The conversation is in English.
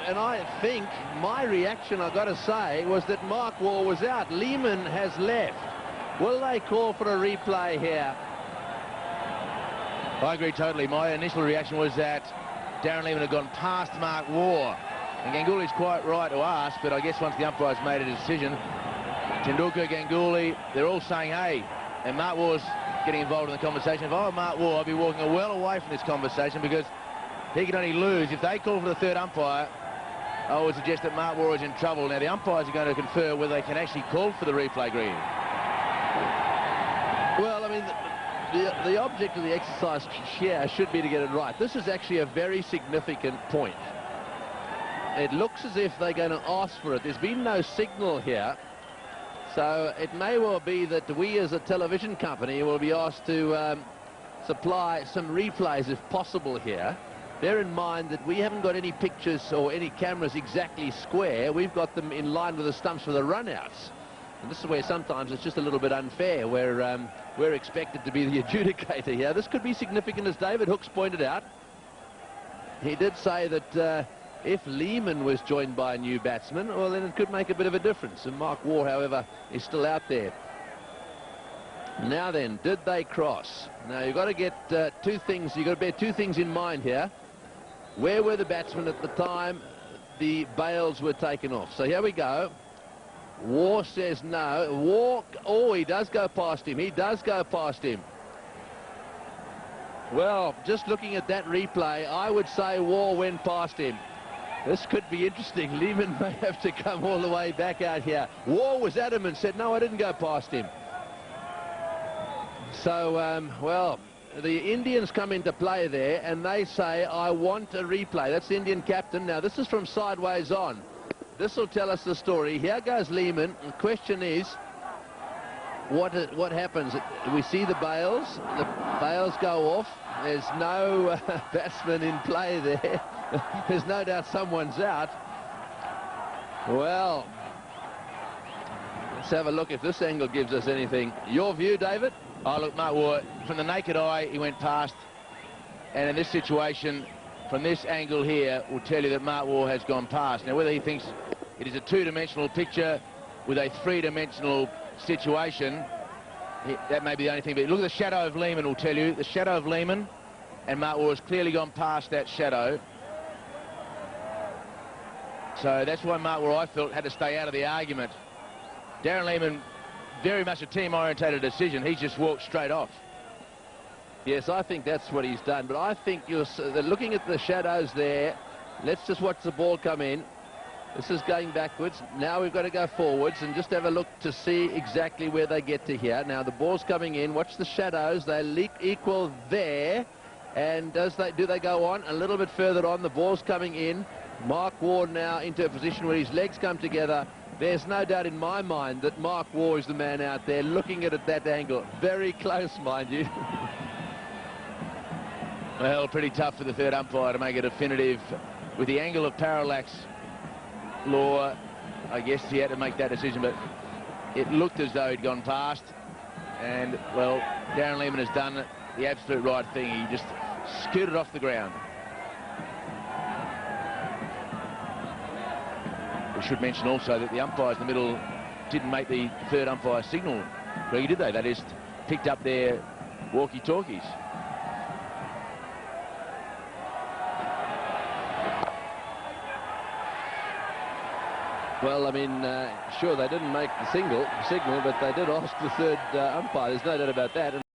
and I think my reaction, I've got to say, was that Mark Waugh was out. Lehman has left. Will they call for a replay here? I agree totally. My initial reaction was that Darren Lehman had gone past Mark Waugh. And Gangulli's quite right to ask, but I guess once the umpire's made a decision, Tendulkar, Ganguly, they're all saying, hey, and Mark Waugh's getting involved in the conversation. If I were Mark Waugh, I'd be walking well away from this conversation, because he can only lose. If they call for the third umpire, I would suggest that Mark Waugh is in trouble. Now, the umpires are going to confer whether they can actually call for the replay, Green. Well, I mean, the object of the exercise here should be to get it right. This is actually a very significant point. It looks as if they're going to ask for it. There's been no signal here. So it may well be that we as a television company will be asked to supply some replays if possible here. Bear in mind that we haven't got any pictures or any cameras exactly square. We've got them in line with the stumps for the runouts. And this is where sometimes it's just a little bit unfair, where we're expected to be the adjudicator here. This could be significant, as David Hooks pointed out. He did say that if Lehman was joined by a new batsman, well, then it could make a bit of a difference. And Mark Waugh, however, is still out there. Now then, did they cross? Now, you've got to get two things. You've got to bear two things in mind here. Where were the batsmen at the time the bails were taken off? So here we go. Waugh says no. Waugh, oh, he does go past him. He does go past him. Well, just looking at that replay, I would say Waugh went past him. This could be interesting. Lehman may have to come all the way back out here. Waugh was adamant, said, no, I didn't go past him. So, well, the Indians come into play there, and they say, I want a replay. That's the Indian captain. Now, this is from sideways on. This will tell us the story. Here goes Lehman. The question is, what happens? We see the bails. The bails go off. There's no batsman in play there. There's no doubt someone's out. Well, let's have a look if this angle gives us anything. Your view, David? Oh, look, Mark Waugh, from the naked eye, he went past. And in this situation, from this angle here, will tell you that Mark Waugh has gone past. Now, whether he thinks it is a two-dimensional picture with a three-dimensional situation, that may be the only thing. But look at the shadow of Lehman, will tell you. The shadow of Lehman, and Mark Waugh has clearly gone past that shadow. So that's why Mark Waugh, I felt, had to stay out of the argument. Darren Lehman, very much a team-orientated decision. He's just walked straight off. Yes, I think that's what he's done. But I think you're looking at the shadows there. Let's just watch the ball come in. This is going backwards. Now we've got to go forwards and just have a look to see exactly where they get to here. Now the ball's coming in. Watch the shadows. They equal there. And do they go on? A little bit further on. The ball's coming in. Mark Waugh now into a position where his legs come together. There's no doubt in my mind that Mark Waugh is the man out there looking at it at that angle. Very close, mind you. Well, pretty tough for the third umpire to make a definitive. With the angle of parallax law, I guess he had to make that decision, but it looked as though he'd gone past. And, well, Darren Lehman has done the absolute right thing. He just scooted off the ground. We should mention also that the umpires in the middle didn't make the third umpire signal. Really, did they? They just picked up their walkie-talkies. Well, I mean, sure, they didn't make the signal, but they did ask the third umpire. There's no doubt about that.